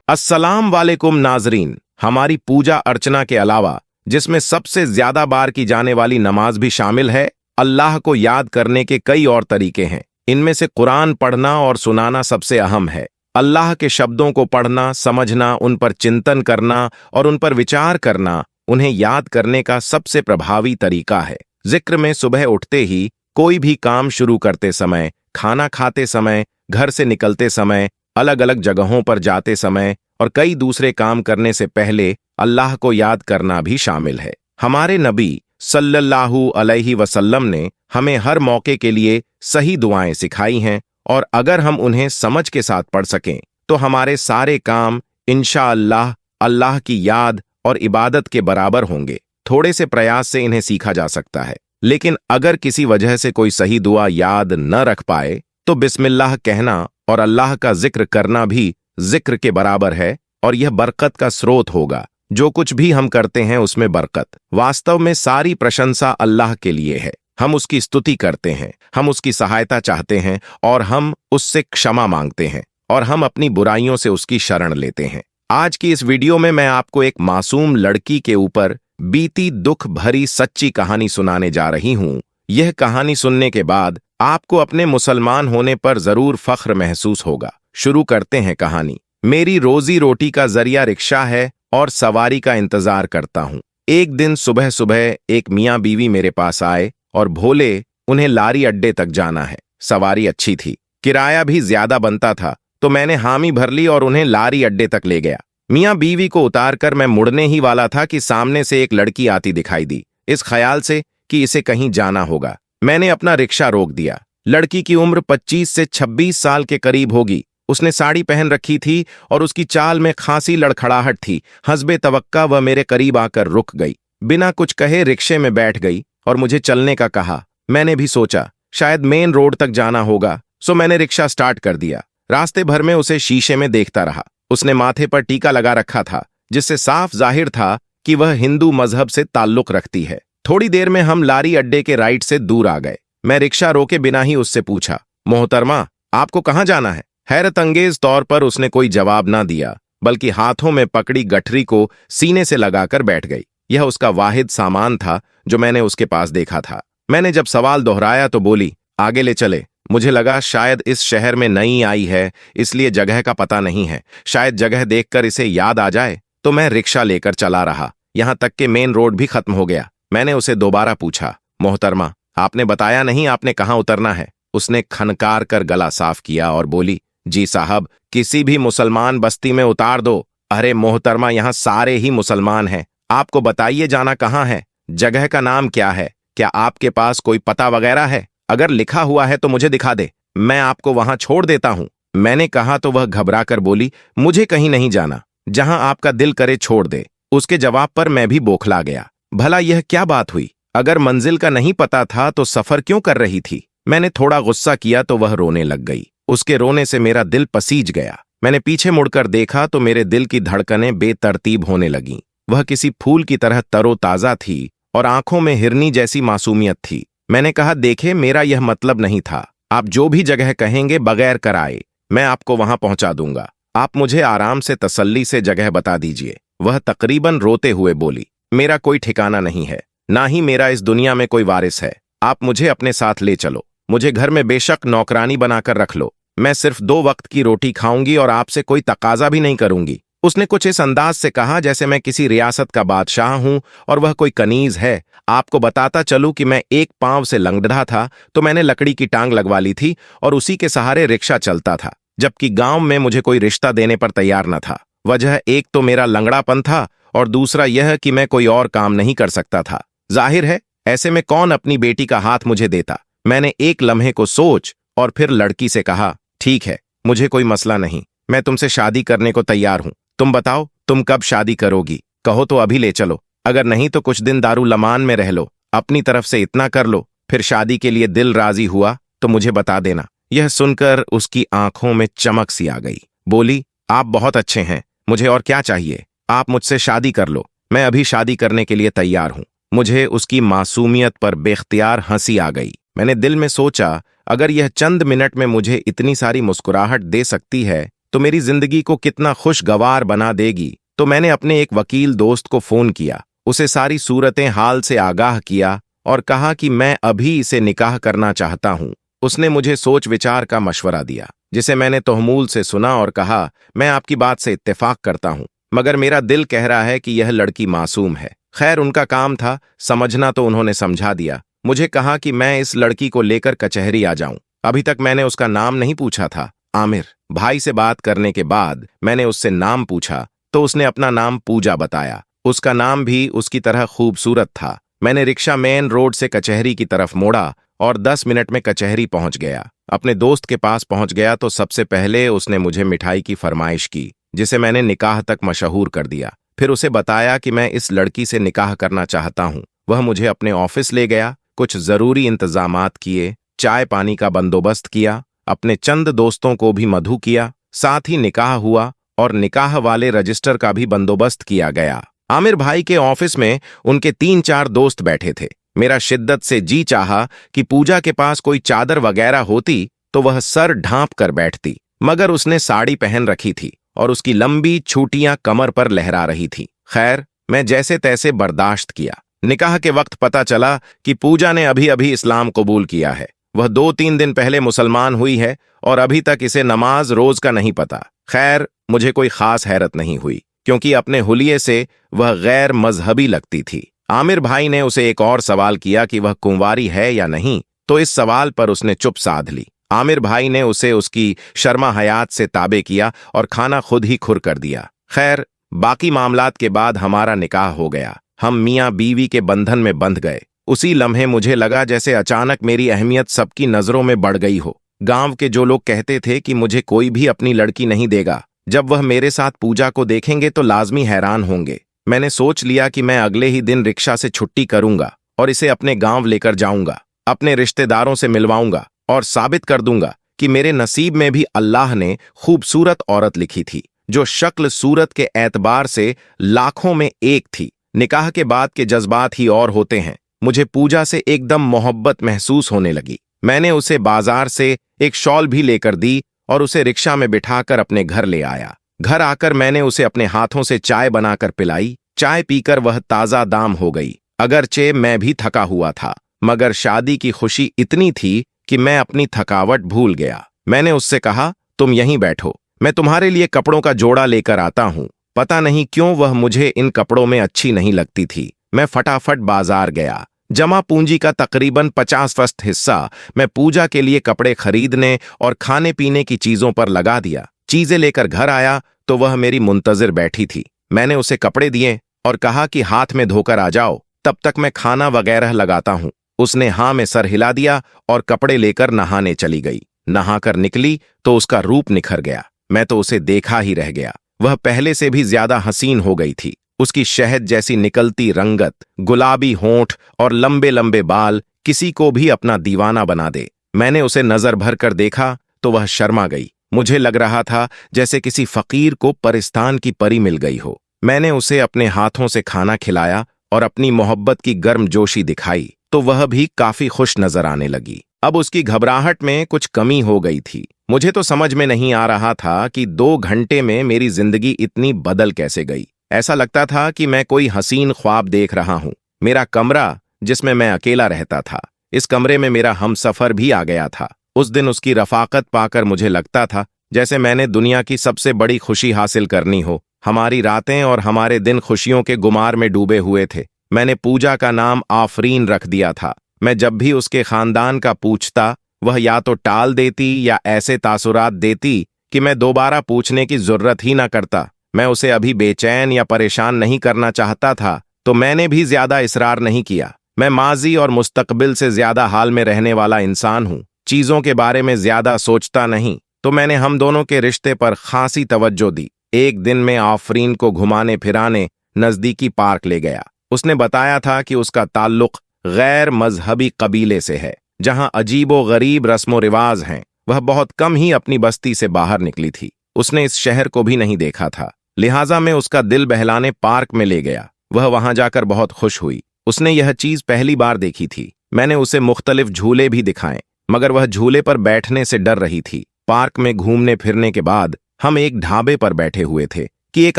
अस्सलाम वालेकुम नाजरीन। हमारी पूजा अर्चना के अलावा जिसमें सबसे ज्यादा बार की जाने वाली नमाज भी शामिल है, अल्लाह को याद करने के कई और तरीके हैं। इनमें से कुरान पढ़ना और सुनाना सबसे अहम है। अल्लाह के शब्दों को पढ़ना, समझना, उन पर चिंतन करना और उन पर विचार करना उन्हें याद करने का सबसे प्रभावी तरीका है। जिक्र में सुबह उठते ही, कोई भी काम शुरू करते समय, खाना खाते समय, घर से निकलते समय, अलग अलग जगहों पर जाते समय और कई दूसरे काम करने से पहले अल्लाह को याद करना भी शामिल है। हमारे नबी सल्लल्लाहु अलैहि वसल्लम ने हमें हर मौके के लिए सही दुआएं सिखाई हैं और अगर हम उन्हें समझ के साथ पढ़ सकें तो हमारे सारे काम इंशाअल्लाह अल्लाह की याद और इबादत के बराबर होंगे। थोड़े से प्रयास से इन्हें सीखा जा सकता है, लेकिन अगर किसी वजह से कोई सही दुआ याद न रख पाए तो बिस्मिल्लाह कहना और अल्लाह का जिक्र करना भी जिक्र के बराबर है और यह बरकत का स्रोत होगा। जो कुछ भी हम करते हैं उसमें बरकत। वास्तव में सारी प्रशंसा अल्लाह के लिए है। हम उसकी स्तुति करते हैं, हम उसकी सहायता चाहते हैं और हम उससे क्षमा मांगते हैं और हम अपनी बुराइयों से उसकी शरण लेते हैं। आज की इस वीडियो में मैं आपको एक मासूम लड़की के ऊपर बीती दुख भरी सच्ची कहानी सुनाने जा रही हूं। यह कहानी सुनने के बाद आपको अपने मुसलमान होने पर जरूर फख्र महसूस होगा। शुरू करते हैं कहानी। मेरी रोजी रोटी का जरिया रिक्शा है और सवारी का इंतजार करता हूं। एक दिन सुबह सुबह एक मियाँ बीवी मेरे पास आए और भोले उन्हें लारी अड्डे तक जाना है। सवारी अच्छी थी, किराया भी ज्यादा बनता था, तो मैंने हामी भर ली और उन्हें लारी अड्डे तक ले गया। मियाँ बीवी को उतारकर मैं मुड़ने ही वाला था कि सामने से एक लड़की आती दिखाई दी। इस ख्याल से कि इसे कहीं जाना होगा, मैंने अपना रिक्शा रोक दिया। लड़की की उम्र 25 से 26 साल के करीब होगी। उसने साड़ी पहन रखी थी और उसकी चाल में खासी लड़खड़ाहट थी। हस्बे तवक्का वह मेरे करीब आकर रुक गई, बिना कुछ कहे रिक्शे में बैठ गई और मुझे चलने का कहा। मैंने भी सोचा शायद मेन रोड तक जाना होगा, सो मैंने रिक्शा स्टार्ट कर दिया। रास्ते भर में उसे शीशे में देखता रहा। उसने माथे पर टीका लगा रखा था, जिससे साफ जाहिर था कि वह हिंदू मजहब से ताल्लुक रखती है। थोड़ी देर में हम लारी अड्डे के राइट से दूर आ गए। मैं रिक्शा रोके बिना ही उससे पूछा, मोहतरमा आपको कहाँ जाना है? हैरत अंगेज तौर पर उसने कोई जवाब ना दिया, बल्कि हाथों में पकड़ी गठरी को सीने से लगाकर बैठ गई। यह उसका वाहिद सामान था जो मैंने उसके पास देखा था। मैंने जब सवाल दोहराया तो बोली, आगे ले चले। मुझे लगा शायद इस शहर में नई आई है, इसलिए जगह का पता नहीं है। शायद जगह देखकर इसे याद आ जाए, तो मैं रिक्शा लेकर चला रहा, यहां तक कि मेन रोड भी खत्म हो गया। मैंने उसे दोबारा पूछा, मोहतरमा आपने बताया नहीं आपने कहाँ उतरना है? उसने खनकार कर गला साफ किया और बोली, जी साहब, किसी भी मुसलमान बस्ती में उतार दो। अरे मोहतरमा, यहाँ सारे ही मुसलमान हैं, आपको बताइए जाना कहाँ है? जगह का नाम क्या है? क्या आपके पास कोई पता वगैरह है? अगर लिखा हुआ है तो मुझे दिखा दे, मैं आपको वहां छोड़ देता हूं। मैंने कहा तो वह घबरा कर बोली, मुझे कहीं नहीं जाना, जहां आपका दिल करे छोड़ दे। उसके जवाब पर मैं भी बौखला गया। भला यह क्या बात हुई? अगर मंजिल का नहीं पता था तो सफर क्यों कर रही थी? मैंने थोड़ा गुस्सा किया तो वह रोने लग गई। उसके रोने से मेरा दिल पसीज गया। मैंने पीछे मुड़कर देखा तो मेरे दिल की धड़कनें बेतरतीब होने लगीं। वह किसी फूल की तरह तरोताजा थी और आंखों में हिरनी जैसी मासूमियत थी। मैंने कहा, देखे, मेरा यह मतलब नहीं था। आप जो भी जगह कहेंगे बगैर कराए मैं आपको वहां पहुंचा दूंगा। आप मुझे आराम से तसल्ली से जगह बता दीजिए। वह तकरीबन रोते हुए बोली, मेरा कोई ठिकाना नहीं है, ना ही मेरा इस दुनिया में कोई वारिस है। आप मुझे अपने साथ ले चलो। मुझे घर में बेशक नौकरानी बनाकर रख लो। मैं सिर्फ 2 वक्त की रोटी खाऊंगी और आपसे कोई तकाजा भी नहीं करूंगी। उसने कुछ इस अंदाज से कहा जैसे मैं किसी रियासत का बादशाह हूं और वह कोई कनीज है। आपको बताता चलूं कि मैं एक पांव से लंगड़ा था, तो मैंने लकड़ी की टांग लगवा ली थी और उसी के सहारे रिक्शा चलता था, जबकि गांव में मुझे कोई रिश्ता देने पर तैयार न था। वजह एक तो मेरा लंगड़ापन था और दूसरा यह कि मैं कोई और काम नहीं कर सकता था। जाहिर है ऐसे में कौन अपनी बेटी का हाथ मुझे देता। मैंने एक लम्हे को सोच और फिर लड़की से कहा, ठीक है, मुझे कोई मसला नहीं, मैं तुमसे शादी करने को तैयार हूं। तुम बताओ तुम कब शादी करोगी? कहो तो अभी ले चलो, अगर नहीं तो कुछ दिन दारुलमान में रह लो। अपनी तरफ से इतना कर लो, फिर शादी के लिए दिल राजी हुआ तो मुझे बता देना। यह सुनकर उसकी आंखों में चमक सी आ गई। बोली, आप बहुत अच्छे हैं, मुझे और क्या चाहिए? आप मुझसे शादी कर लो, मैं अभी शादी करने के लिए तैयार हूं। मुझे उसकी मासूमियत पर बेख्तियार हंसी आ गई। मैंने दिल में सोचा, अगर यह चंद मिनट में मुझे इतनी सारी मुस्कुराहट दे सकती है तो मेरी जिंदगी को कितना खुशगवार बना देगी। तो मैंने अपने एक वकील दोस्त को फोन किया, उसे सारी सूरतें हाल से आगाह किया और कहा कि मैं अभी इसे निकाह करना चाहता हूं। उसने मुझे सोच विचार का मशवरा दिया, जिसे मैंने तोहमूल से सुना और कहा, मैं आपकी बात से इत्तेफाक करता हूं, मगर मेरा दिल कह रहा है कि यह लड़की मासूम है। खैर, उनका काम था समझना, तो उन्होंने समझा दिया। मुझे कहा कि मैं इस लड़की को लेकर कचहरी आ जाऊं। अभी तक मैंने उसका नाम नहीं पूछा था। आमिर भाई से बात करने के बाद मैंने उससे नाम पूछा तो उसने अपना नाम पूजा बताया। उसका नाम भी उसकी तरह खूबसूरत था। मैंने रिक्शा मेन रोड से कचहरी की तरफ मोड़ा और 10 मिनट में कचहरी पहुंच गया। अपने दोस्त के पास पहुंच गया तो सबसे पहले उसने मुझे मिठाई की फरमाइश की, जिसे मैंने निकाह तक मशहूर कर दिया। फिर उसे बताया कि मैं इस लड़की से निकाह करना चाहता हूं। वह मुझे अपने ऑफिस ले गया, कुछ जरूरी इंतजामात किए, चाय पानी का बंदोबस्त किया, अपने चंद दोस्तों को भी मधु किया, साथ ही निकाह हुआ और निकाह वाले रजिस्टर का भी बंदोबस्त किया गया। आमिर भाई के ऑफिस में उनके 3-4 दोस्त बैठे थे। मेरा शिद्दत से जी चाहा कि पूजा के पास कोई चादर वगैरह होती तो वह सर ढांप कर बैठती, मगर उसने साड़ी पहन रखी थी और उसकी लंबी छूटियां कमर पर लहरा रही थी। खैर, मैं जैसे तैसे बर्दाश्त किया। निकाह के वक्त पता चला कि पूजा ने अभी अभी इस्लाम कबूल किया है। वह 2-3 दिन पहले मुसलमान हुई है और अभी तक इसे नमाज रोज का नहीं पता। खैर, मुझे कोई खास हैरत नहीं हुई, क्योंकि अपने हुलिये से वह गैर मजहबी लगती थी। आमिर भाई ने उसे एक और सवाल किया कि वह कुंवारी है या नहीं, तो इस सवाल पर उसने चुप साध ली। आमिर भाई ने उसे उसकी शर्मा हयात से ताबे किया और खाना खुद ही खुर कर दिया। खैर, बाकी मामलात के बाद हमारा निकाह हो गया। हम मियाँ बीवी के बंधन में बंध गए। उसी लम्हे मुझे लगा जैसे अचानक मेरी अहमियत सबकी नजरों में बढ़ गई हो। गांव के जो लोग कहते थे कि मुझे कोई भी अपनी लड़की नहीं देगा, जब वह मेरे साथ पूजा को देखेंगे तो लाजमी हैरान होंगे। मैंने सोच लिया कि मैं अगले ही दिन रिक्शा से छुट्टी करूंगा और इसे अपने गांव लेकर जाऊंगा, अपने रिश्तेदारों से मिलवाऊंगा और साबित कर दूंगा कि मेरे नसीब में भी अल्लाह ने खूबसूरत औरत लिखी थी, जो शक्ल सूरत के एतबार से लाखों में एक थी। निकाह के बाद के जज्बात ही और होते हैं। मुझे पूजा से एकदम मोहब्बत महसूस होने लगी। मैंने उसे बाजार से एक शॉल भी लेकर दी और उसे रिक्शा में बिठाकर अपने घर ले आया। घर आकर मैंने उसे अपने हाथों से चाय बनाकर पिलाई। चाय पीकर वह ताजा दाम हो गई। अगरचे मैं भी थका हुआ था, मगर शादी की खुशी इतनी थी कि मैं अपनी थकावट भूल गया। मैंने उससे कहा, तुम यहीं बैठो, मैं तुम्हारे लिए कपड़ों का जोड़ा लेकर आता हूं। पता नहीं क्यों वह मुझे इन कपड़ों में अच्छी नहीं लगती थी। मैं फटाफट बाजार गया। जमा पूंजी का तकरीबन 50% हिस्सा मैं पूजा के लिए कपड़े खरीदने और खाने पीने की चीजों पर लगा दिया। चीजें लेकर घर आया तो वह मेरी मुंतजिर बैठी थी। मैंने उसे कपड़े दिए और कहा कि हाथ में धोकर आ जाओ, तब तक मैं खाना वगैरह लगाता हूं। उसने हाँ में सर हिला दिया और कपड़े लेकर नहाने चली गई। नहाकर निकली तो उसका रूप निखर गया। मैं तो उसे देखा ही रह गया। वह पहले से भी ज्यादा हसीन हो गई थी। उसकी शहद जैसी निकलती रंगत, गुलाबी होंठ और लंबे लंबे बाल किसी को भी अपना दीवाना बना दे। मैंने उसे नजर भर कर देखा तो वह शर्मा गई। मुझे लग रहा था जैसे किसी फकीर को परिस्तान की परी मिल गई हो। मैंने उसे अपने हाथों से खाना खिलाया और अपनी मोहब्बत की गर्मजोशी दिखाई तो वह भी काफी खुश नजर आने लगी। अब उसकी घबराहट में कुछ कमी हो गई थी। मुझे तो समझ में नहीं आ रहा था कि 2 घंटे में मेरी जिंदगी इतनी बदल कैसे गई। ऐसा लगता था कि मैं कोई हसीन ख्वाब देख रहा हूं। मेरा कमरा, जिसमें मैं अकेला रहता था, इस कमरे में मेरा हमसफर भी आ गया था। उस दिन उसकी रफाकत पाकर मुझे लगता था जैसे मैंने दुनिया की सबसे बड़ी खुशी हासिल करनी हो। हमारी रातें और हमारे दिन खुशियों के गुमार में डूबे हुए थे। मैंने पूजा का नाम आफरीन रख दिया था। मैं जब भी उसके खानदान का पूछता, वह या तो टाल देती या ऐसे तासुरात देती कि मैं दोबारा पूछने की जरूरत ही ना करता। मैं उसे अभी बेचैन या परेशान नहीं करना चाहता था, तो मैंने भी ज्यादा इसरार नहीं किया। मैं माजी और मुस्तकबिल से ज्यादा हाल में रहने वाला इंसान हूं, चीजों के बारे में ज्यादा सोचता नहीं, तो मैंने हम दोनों के रिश्ते पर खासी तवज्जो दी। एक दिन मैं आफरीन को घुमाने फिराने नजदीकी पार्क ले गया। उसने बताया था कि उसका ताल्लुक गैर मजहबी कबीले से है, जहां अजीबो गरीब रस्मो रिवाज हैं। वह बहुत कम ही अपनी बस्ती से बाहर निकली थी। उसने इस शहर को भी नहीं देखा था, लिहाजा मैं उसका दिल बहलाने पार्क में ले गया। वह वहां जाकर बहुत खुश हुई। उसने यह चीज पहली बार देखी थी। मैंने उसे मुख्तलिफ झूले भी दिखाए, मगर वह झूले पर बैठने से डर रही थी। पार्क में घूमने फिरने के बाद हम एक ढाबे पर बैठे हुए थे कि एक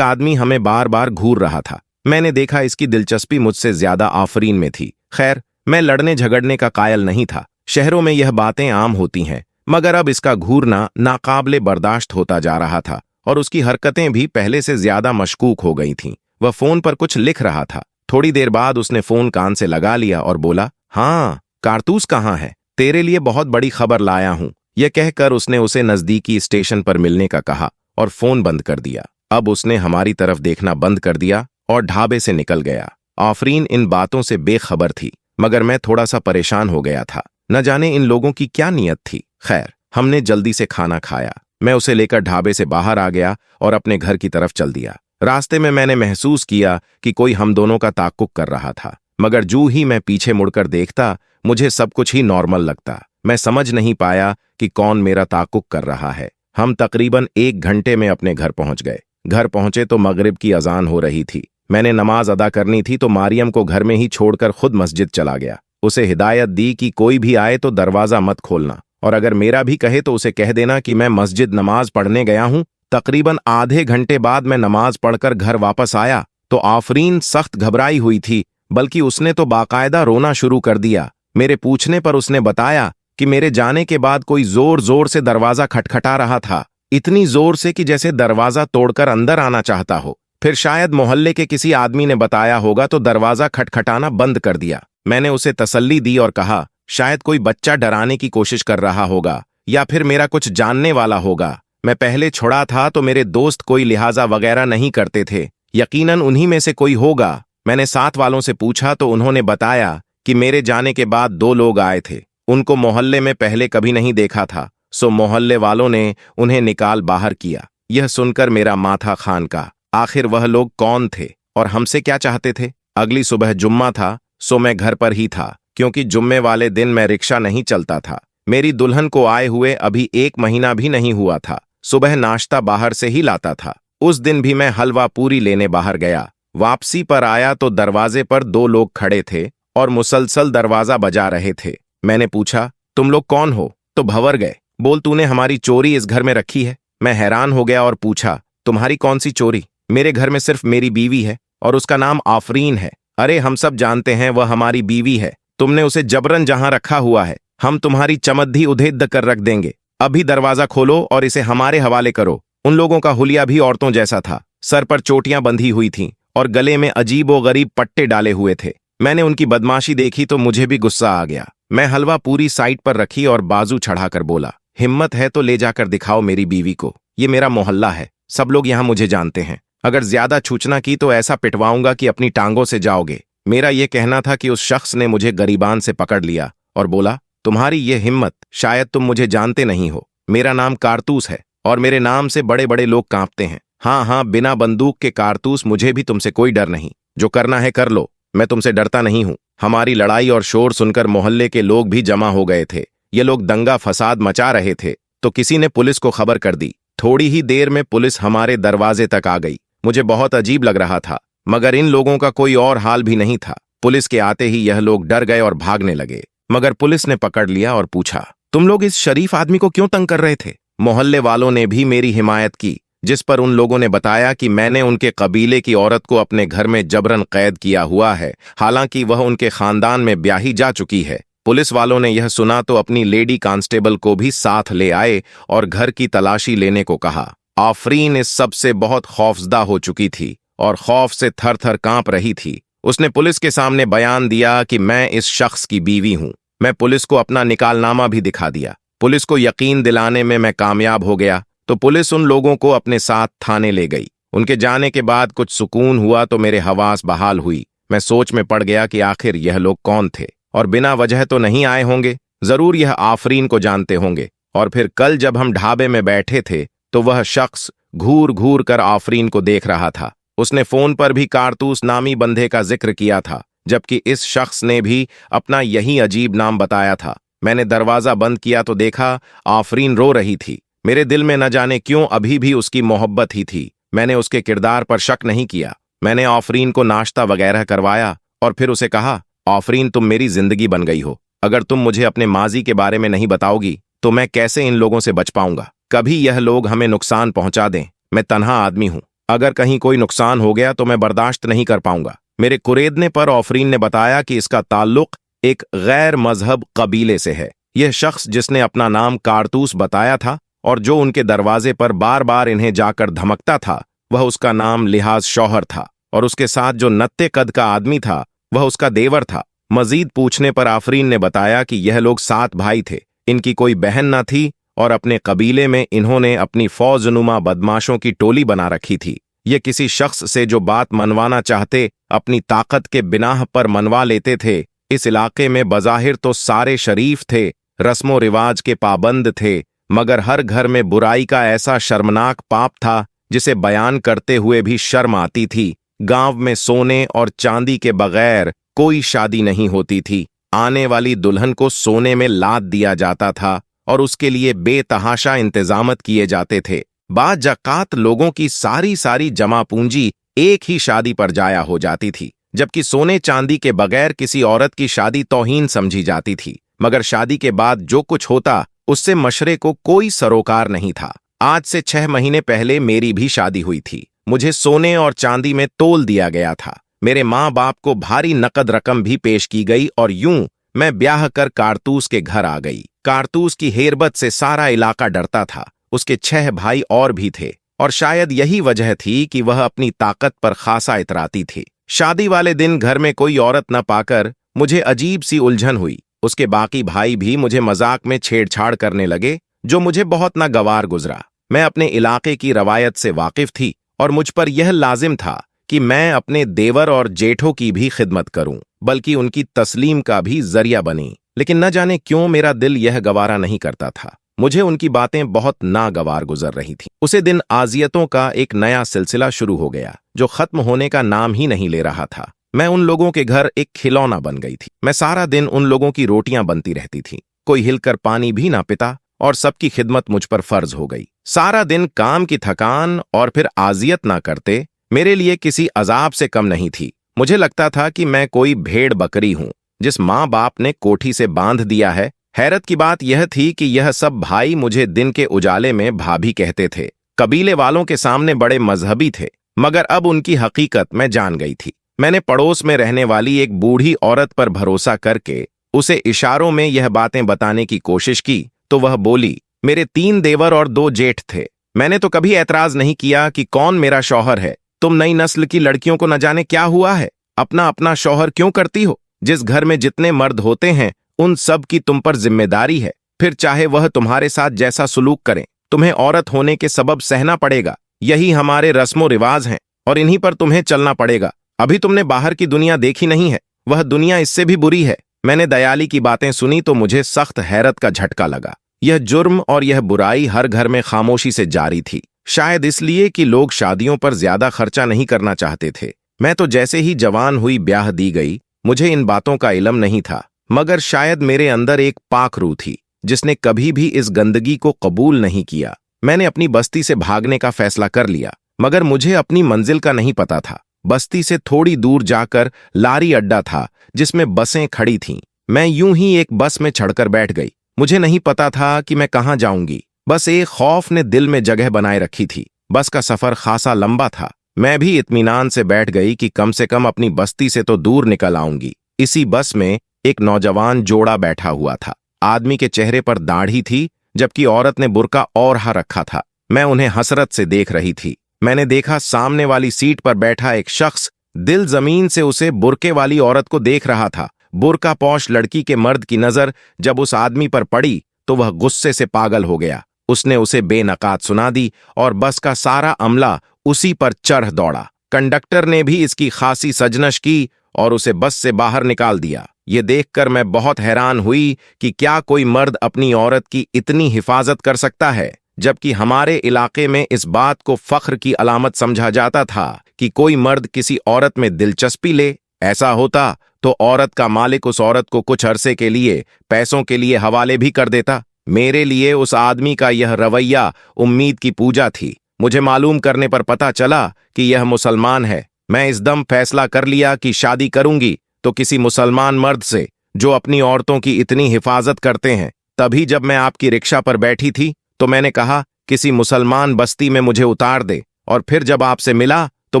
आदमी हमें बार बार घूर रहा था। मैंने देखा इसकी दिलचस्पी मुझसे ज्यादा आफरीन में थी। खैर, मैं लड़ने झगड़ने का कायल नहीं था। शहरों में यह बातें आम होती हैं, मगर अब इसका घूरना नाकाबिले बर्दाश्त होता जा रहा था और उसकी हरकतें भी पहले से ज्यादा मशकूक हो गई थीं। वह फोन पर कुछ लिख रहा था। थोड़ी देर बाद उसने फोन कान से लगा लिया और बोला, हाँ, कारतूस कहाँ है? तेरे लिए बहुत बड़ी खबर लाया हूं। यह कहकर उसने उसे नजदीकी स्टेशन पर मिलने का कहा और फोन बंद कर दिया। अब उसने हमारी तरफ देखना बंद कर दिया और ढाबे से निकल गया। आफरीन इन बातों से बेखबर थी, मगर मैं थोड़ा सा परेशान हो गया था। न जाने इन लोगों की क्या नीयत थी। खैर, हमने जल्दी से खाना खाया। मैं उसे लेकर ढाबे से बाहर आ गया और अपने घर की तरफ चल दिया। रास्ते में मैंने महसूस किया कि कोई हम दोनों का ताक्कुक कर रहा था, मगर जूं ही मैं पीछे मुड़कर देखता, मुझे सब कुछ ही नॉर्मल लगता। मैं समझ नहीं पाया कि कौन मेरा ताक्कुक कर रहा है। हम तकरीबन 1 घंटे में अपने घर पहुंच गए। घर पहुंचे तो मगरिब की अजान हो रही थी। मैंने नमाज अदा करनी थी तो मारियम को घर में ही छोड़कर खुद मस्जिद चला गया। उसे हिदायत दी कि कोई भी आए तो दरवाजा मत खोलना, और अगर मेरा भी कहे तो उसे कह देना कि मैं मस्जिद नमाज पढ़ने गया हूं। तकरीबन आधे घंटे बाद मैं नमाज पढ़कर घर वापस आया तो आफरीन सख्त घबराई हुई थी, बल्कि उसने तो बाकायदा रोना शुरू कर दिया। मेरे पूछने पर उसने बताया कि मेरे जाने के बाद कोई जोर जोर से दरवाजा खटखटा रहा था, इतनी जोर से कि जैसे दरवाजा तोड़कर अंदर आना चाहता हो। फिर शायद मोहल्ले के किसी आदमी ने बताया होगा तो दरवाजा खटखटाना बंद कर दिया। मैंने उसे तसल्ली दी और कहा, शायद कोई बच्चा डराने की कोशिश कर रहा होगा या फिर मेरा कुछ जानने वाला होगा। मैं पहले छुड़ा था तो मेरे दोस्त कोई लिहाजा वगैरह नहीं करते थे, यकीनन उन्हीं में से कोई होगा। मैंने साथ वालों से पूछा तो उन्होंने बताया कि मेरे जाने के बाद 2 लोग आए थे। उनको मोहल्ले में पहले कभी नहीं देखा था, सो मोहल्ले वालों ने उन्हें निकाल बाहर किया। यह सुनकर मेरा माथा खान का। आखिर वह लोग कौन थे और हमसे क्या चाहते थे? अगली सुबह जुम्मा था, सो मैं घर पर ही था, क्योंकि जुम्मे वाले दिन मैं रिक्शा नहीं चलता था। मेरी दुल्हन को आए हुए अभी 1 महीना भी नहीं हुआ था। सुबह नाश्ता बाहर से ही लाता था। उस दिन भी मैं हलवा पूरी लेने बाहर गया। वापसी पर आया तो दरवाजे पर 2 लोग खड़े थे और मुसलसल दरवाजा बजा रहे थे। मैंने पूछा, तुम लोग कौन हो? तो भंवर गए। बोल, तूने हमारी चोरी इस घर में रखी है? मैं हैरान हो गया और पूछा, तुम्हारी कौन सी चोरी? मेरे घर में सिर्फ मेरी बीवी है और उसका नाम आफरीन है। अरे, हम सब जानते हैं वह हमारी बीवी है। तुमने उसे जबरन जहां रखा हुआ है। हम तुम्हारी चमद्दी उधेड़ कर रख देंगे। अभी दरवाजा खोलो और इसे हमारे हवाले करो। उन लोगों का हुलिया भी औरतों जैसा था। सर पर चोटियां बंधी हुई थीं और गले में अजीबो गरीब पट्टे डाले हुए थे। मैंने उनकी बदमाशी देखी तो मुझे भी गुस्सा आ गया। मैं हलवा पूरी साइड पर रखी और बाजू चढ़ाकर बोला, हिम्मत है तो ले जाकर दिखाओ मेरी बीवी को। ये मेरा मोहल्ला है, सब लोग यहाँ मुझे जानते हैं। अगर ज्यादा छूचना की तो ऐसा पिटवाऊंगा कि अपनी टांगों से जाओगे। मेरा यह कहना था कि उस शख्स ने मुझे गरीबान से पकड़ लिया और बोला, तुम्हारी ये हिम्मत, शायद तुम मुझे जानते नहीं हो। मेरा नाम कारतूस है और मेरे नाम से बड़े बड़े लोग कांपते हैं। हाँ हाँ, बिना बंदूक के कारतूस, मुझे भी तुमसे कोई डर नहीं। जो करना है कर लो, मैं तुमसे डरता नहीं हूं। हमारी लड़ाई और शोर सुनकर मोहल्ले के लोग भी जमा हो गए थे। ये लोग दंगा फसाद मचा रहे थे तो किसी ने पुलिस को खबर कर दी। थोड़ी ही देर में पुलिस हमारे दरवाजे तक आ गई। मुझे बहुत अजीब लग रहा था, मगर इन लोगों का कोई और हाल भी नहीं था। पुलिस के आते ही यह लोग डर गए और भागने लगे, मगर पुलिस ने पकड़ लिया और पूछा, तुम लोग इस शरीफ आदमी को क्यों तंग कर रहे थे? मोहल्ले वालों ने भी मेरी हिमायत की, जिस पर उन लोगों ने बताया कि मैंने उनके कबीले की औरत को अपने घर में जबरन कैद किया हुआ है, हालांकि वह उनके खानदान में ब्याही जा चुकी है। पुलिस वालों ने यह सुना तो अपनी लेडी कांस्टेबल को भी साथ ले आए और घर की तलाशी लेने को कहा। आफरीन इस सब से बहुत खौफजदा हो चुकी थी और खौफ से थर थर कांप रही थी। उसने पुलिस के सामने बयान दिया कि मैं इस शख्स की बीवी हूं। मैं पुलिस को अपना निकालनामा भी दिखा दिया। पुलिस को यकीन दिलाने में मैं कामयाब हो गया तो पुलिस उन लोगों को अपने साथ थाने ले गई। उनके जाने के बाद कुछ सुकून हुआ तो मेरे हवास बहाल हुई। मैं सोच में पड़ गया कि आखिर यह लोग कौन थे और बिना वजह तो नहीं आए होंगे। जरूर यह आफरीन को जानते होंगे। और फिर कल जब हम ढाबे में बैठे थे तो वह शख्स घूर घूर कर आफरीन को देख रहा था। उसने फोन पर भी कारतूस नामी बंदे का जिक्र किया था, जबकि इस शख्स ने भी अपना यही अजीब नाम बताया था। मैंने दरवाजा बंद किया तो देखा आफरीन रो रही थी। मेरे दिल में न जाने क्यों अभी भी उसकी मोहब्बत ही थी। मैंने उसके किरदार पर शक नहीं किया। मैंने आफरीन को नाश्ता वगैरह करवाया और फिर उसे कहा, आफरीन, तुम मेरी जिंदगी बन गई हो। अगर तुम मुझे अपने माजी के बारे में नहीं बताओगी तो मैं कैसे इन लोगों से बच पाऊंगा। कभी यह लोग हमें नुकसान पहुंचा दें। मैं तन्हा आदमी हूं, अगर कहीं कोई नुकसान हो गया तो मैं बर्दाश्त नहीं कर पाऊंगा। मेरे कुरेदने पर आफरीन ने बताया कि इसका ताल्लुक एक गैर मजहब कबीले से है। यह शख्स जिसने अपना नाम कारतूस बताया था और जो उनके दरवाजे पर बार बार इन्हें जाकर धमकता था, वह उसका नाम लिहाज शौहर था, और उसके साथ जो नत्ते कद का आदमी था वह उसका देवर था। मजीद पूछने पर आफरीन ने बताया कि यह लोग 7 भाई थे, इनकी कोई बहन न थी और अपने कबीले में इन्होंने अपनी फौजनुमा बदमाशों की टोली बना रखी थी। ये किसी शख्स से जो बात मनवाना चाहते अपनी ताकत के बिनाह पर मनवा लेते थे। इस इलाके में बज़ाहिर तो सारे शरीफ थे, रस्मो रिवाज के पाबंद थे, मगर हर घर में बुराई का ऐसा शर्मनाक पाप था जिसे बयान करते हुए भी शर्म आती थी। गांव में सोने और चांदी के बगैर कोई शादी नहीं होती थी। आने वाली दुल्हन को सोने में लाद दिया जाता था और उसके लिए बेतहाशा इंतजामत किए जाते थे। बाज़ाक़ात लोगों की सारी जमा पूंजी एक ही शादी पर जाया हो जाती थी, जबकि सोने चांदी के बगैर किसी औरत की शादी तौहीन समझी जाती थी। मगर शादी के बाद जो कुछ होता उससे मशरे को कोई सरोकार नहीं था। आज से 6 महीने पहले मेरी भी शादी हुई थी। मुझे सोने और चांदी में तोल दिया गया था। मेरे माँ बाप को भारी नकद रकम भी पेश की गई और यूं मैं ब्याह कर कारतूस के घर आ गई। कारतूस की हेरबत से सारा इलाका डरता था। उसके 6 भाई और भी थे और शायद यही वजह थी कि वह अपनी ताकत पर खासा इतराती थी। शादी वाले दिन घर में कोई औरत न पाकर मुझे अजीब सी उलझन हुई। उसके बाकी भाई भी मुझे मजाक में छेड़छाड़ करने लगे, जो मुझे बहुत नागवार गुजरा। मैं अपने इलाके की रवायत से वाकिफ थी और मुझ पर यह लाजिम था कि मैं अपने देवर और जेठों की भी खिदमत करूं, बल्कि उनकी तस्लीम का भी जरिया बनी। लेकिन न जाने क्यों मेरा दिल यह गवारा नहीं करता था। मुझे उनकी बातें बहुत नागवार गुजर रही थीं। उसी दिन आजियतों का एक नया सिलसिला शुरू हो गया, जो खत्म होने का नाम ही नहीं ले रहा था। मैं उन लोगों के घर एक खिलौना बन गई थी। मैं सारा दिन उन लोगों की रोटियां बनती रहती थी। कोई हिलकर पानी भी ना पिता और सबकी खिदमत मुझ पर फर्ज हो गई। सारा दिन काम की थकान और फिर आजियत ना करते मेरे लिए किसी अजाब से कम नहीं थी। मुझे लगता था कि मैं कोई भेड़ बकरी हूं जिस माँ बाप ने कोठी से बांध दिया है। हैरत की बात यह थी कि यह सब भाई मुझे दिन के उजाले में भाभी कहते थे। कबीले वालों के सामने बड़े मजहबी थे, मगर अब उनकी हकीकत मैं जान गई थी। मैंने पड़ोस में रहने वाली एक बूढ़ी औरत पर भरोसा करके उसे इशारों में यह बातें बताने की कोशिश की तो वह बोली, मेरे 3 देवर और 2 जेठ थे। मैंने तो कभी ऐतराज नहीं किया कि कौन मेरा शौहर है। तुम नई नस्ल की लड़कियों को न जाने क्या हुआ है, अपना अपना शौहर क्यों करती हो? जिस घर में जितने मर्द होते हैं उन सब की तुम पर जिम्मेदारी है। फिर चाहे वह तुम्हारे साथ जैसा सुलूक करें, तुम्हें औरत होने के सबब सहना पड़ेगा। यही हमारे रस्मो रिवाज हैं और इन्हीं पर तुम्हें चलना पड़ेगा। अभी तुमने बाहर की दुनिया देखी नहीं है, वह दुनिया इससे भी बुरी है। मैंने दयाली की बातें सुनी तो मुझे सख्त हैरत का झटका लगा। यह जुर्म और यह बुराई हर घर में खामोशी से जारी थी, शायद इसलिए कि लोग शादियों पर ज्यादा खर्चा नहीं करना चाहते थे। मैं तो जैसे ही जवान हुई ब्याह दी गई। मुझे इन बातों का इल्म नहीं था, मगर शायद मेरे अंदर एक पाक रूह थी जिसने कभी भी इस गंदगी को कबूल नहीं किया। मैंने अपनी बस्ती से भागने का फैसला कर लिया, मगर मुझे अपनी मंजिल का नहीं पता था। बस्ती से थोड़ी दूर जाकर लारी अड्डा था जिसमें बसें खड़ी थीं। मैं यूं ही एक बस में चढ़कर बैठ गई। मुझे नहीं पता था कि मैं कहाँ जाऊंगी, बस एक खौफ ने दिल में जगह बनाए रखी थी। बस का सफर खासा लंबा था। मैं भी इत्मीनान से बैठ गई कि कम से कम अपनी बस्ती से तो दूर निकल आऊंगी। इसी बस में एक नौजवान जोड़ा बैठा हुआ था। आदमी के चेहरे पर दाढ़ी थी, जबकि औरत ने बुर्का ओढ़ा रखा था। मैं उन्हें हसरत से देख रही थी। मैंने देखा सामने वाली सीट पर बैठा एक शख्स दिल जमीन से उसे बुर्के वाली औरत को देख रहा था। बुर्का पोश लड़की के मर्द की नजर जब उस आदमी पर पड़ी तो वह गुस्से से पागल हो गया। उसने उसे बेनकात सुना दी और बस का सारा अमला उसी पर चढ़ दौड़ा। कंडक्टर ने भी इसकी खासी सजनश की और उसे बस से बाहर निकाल दिया। ये देखकर मैं बहुत हैरान हुई कि क्या कोई मर्द अपनी औरत की इतनी हिफाजत कर सकता है, जबकि हमारे इलाके में इस बात को फख्र की अलामत समझा जाता था कि कोई मर्द किसी औरत में दिलचस्पी ले। ऐसा होता तो औरत का मालिक उस औरत को कुछ अरसे के लिए पैसों के लिए हवाले भी कर देता। मेरे लिए उस आदमी का यह रवैया उम्मीद की पूजा थी। मुझे मालूम करने पर पता चला कि यह मुसलमान है। मैं इस दम फैसला कर लिया कि शादी करूंगी तो किसी मुसलमान मर्द से जो अपनी औरतों की इतनी हिफाजत करते हैं। तभी जब मैं आपकी रिक्शा पर बैठी थी तो मैंने कहा, किसी मुसलमान बस्ती में मुझे उतार दे। और फिर जब आपसे मिला तो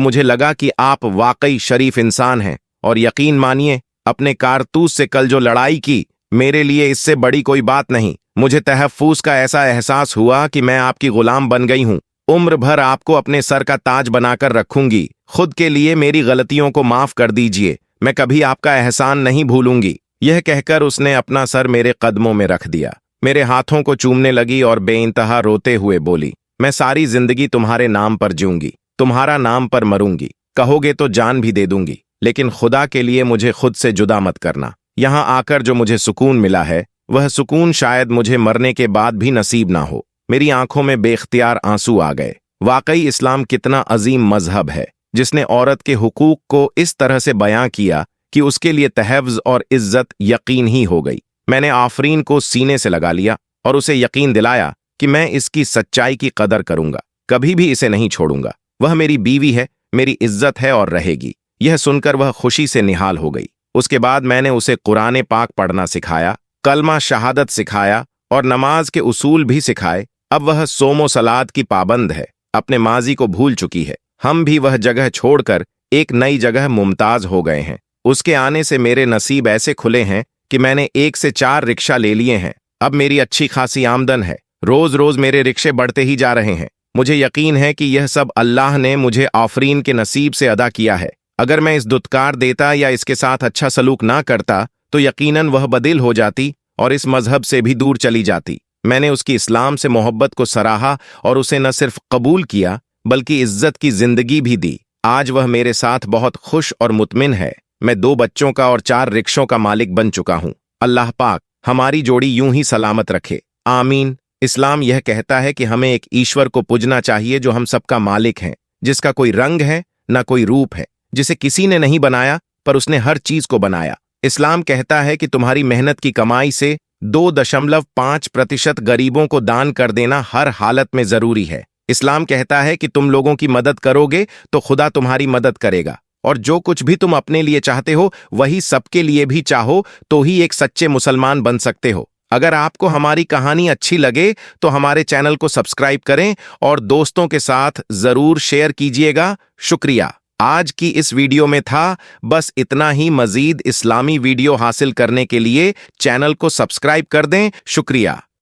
मुझे लगा कि आप वाकई शरीफ इंसान हैं, और यकीन मानिए अपने कारतूस से कल जो लड़ाई की, मेरे लिए इससे बड़ी कोई बात नहीं। मुझे तहफ्फुज़ का ऐसा एहसास हुआ कि मैं आपकी गुलाम बन गई हूं। उम्र भर आपको अपने सर का ताज बनाकर रखूंगी। खुद के लिए मेरी गलतियों को माफ कर दीजिए, मैं कभी आपका एहसान नहीं भूलूंगी। यह कहकर उसने अपना सर मेरे कदमों में रख दिया, मेरे हाथों को चूमने लगी और बेइंतहा रोते हुए बोली, मैं सारी जिंदगी तुम्हारे नाम पर जीऊंगी, तुम्हारा नाम पर मरूंगी, कहोगे तो जान भी दे दूंगी, लेकिन खुदा के लिए मुझे खुद से जुदा मत करना। यहां आकर जो मुझे सुकून मिला है, वह सुकून शायद मुझे मरने के बाद भी नसीब ना हो। मेरी आंखों में बेख्तियार आंसू आ गए। वाकई इस्लाम कितना अजीम मजहब है, जिसने औरत के हुकूक को इस तरह से बयां किया कि उसके लिए तहफ़्ज़ और इज्जत यकीन ही हो गई। मैंने आफरीन को सीने से लगा लिया और उसे यकीन दिलाया कि मैं इसकी सच्चाई की कदर करूंगा, कभी भी इसे नहीं छोड़ूंगा। वह मेरी बीवी है, मेरी इज्जत है और रहेगी। यह सुनकर वह खुशी से निहाल हो गई। उसके बाद मैंने उसे कुरान पाक पढ़ना सिखाया, कलमा शहादत सिखाया और नमाज के उसूल भी सिखाए। अब वह सोमो सलाद की पाबंद है, अपने माजी को भूल चुकी है। हम भी वह जगह छोड़कर एक नई जगह मुमताज हो गए हैं। उसके आने से मेरे नसीब ऐसे खुले हैं कि मैंने 1 से 4 रिक्शा ले लिए हैं। अब मेरी अच्छी खासी आमदन है, रोज रोज मेरे रिक्शे बढ़ते ही जा रहे हैं। मुझे यकीन है कि यह सब अल्लाह ने मुझे आफरीन के नसीब से अदा किया है। अगर मैं इस दुत्कार देता या इसके साथ अच्छा सलूक ना करता तो यकीनन वह बदिल हो जाती और इस मजहब से भी दूर चली जाती। मैंने उसकी इस्लाम से मोहब्बत को सराहा और उसे न सिर्फ कबूल किया बल्कि इज्जत की जिंदगी भी दी। आज वह मेरे साथ बहुत खुश और मुतमिन है। मैं 2 बच्चों का और 4 रिक्शों का मालिक बन चुका हूं। अल्लाह पाक हमारी जोड़ी यूं ही सलामत रखे, आमीन। इस्लाम यह कहता है कि हमें एक ईश्वर को पूजना चाहिए जो हम सबका मालिक है, जिसका कोई रंग है न कोई रूप है, जिसे किसी ने नहीं बनाया पर उसने हर चीज को बनाया। इस्लाम कहता है कि तुम्हारी मेहनत की कमाई से 2.5% गरीबों को दान कर देना हर हालत में जरूरी है। इस्लाम कहता है कि तुम लोगों की मदद करोगे तो खुदा तुम्हारी मदद करेगा, और जो कुछ भी तुम अपने लिए चाहते हो वही सबके लिए भी चाहो तो ही एक सच्चे मुसलमान बन सकते हो। अगर आपको हमारी कहानी अच्छी लगे तो हमारे चैनल को सब्सक्राइब करें और दोस्तों के साथ जरूर शेयर कीजिएगा। शुक्रिया। आज की इस वीडियो में था बस इतना ही। मजीद इस्लामी वीडियो हासिल करने के लिए चैनल को सब्सक्राइब कर दें। शुक्रिया।